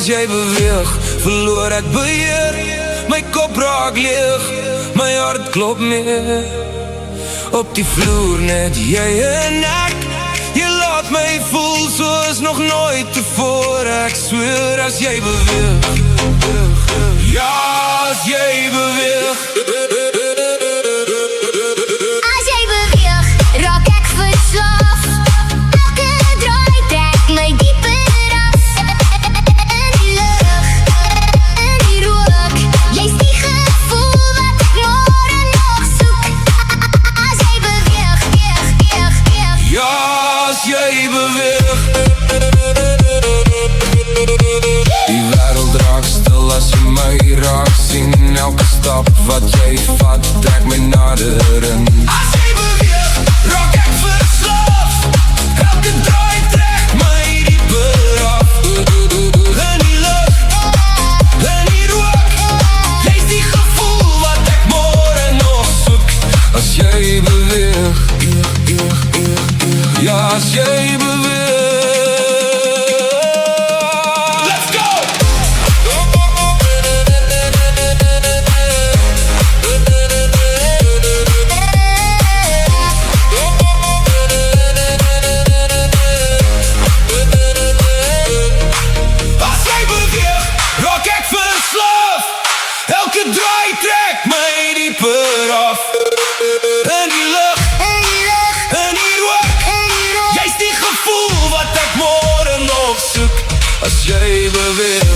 as jy beweeg, verloor ek beheer. My kop raak leeg, my hart klop meer. Op die vloer net jy en ek. Jy laat my voel soos nog nooit tevore. Ek sweer as jy beweeg, ja, as jy beweeg. As jy beweeg, raak ek verslaaf. Elke draai trek my dieper af. In die lug, in die rook, jy's die gevoel wat ek môre nog soek. As jy beweeg, ja, as jy beweeg. Die wêreld raak stil as jy my raak sien. Elke stap wat jy vat, trek my nader in. As jy beweeg, raak ek verslaaf. Elke draai trek my dieper af. In die lug, in die rook, jy's die gevoel wat ek môre nog soek. As jy beweeg, ja, as jy beweeg. Let's go! As jy beweeg, raak ek verslaaf. Elke draai trek my dieper af. In die lug, in die rook, jy's die gevoel wat ek môre nog soek. As jy beweeg.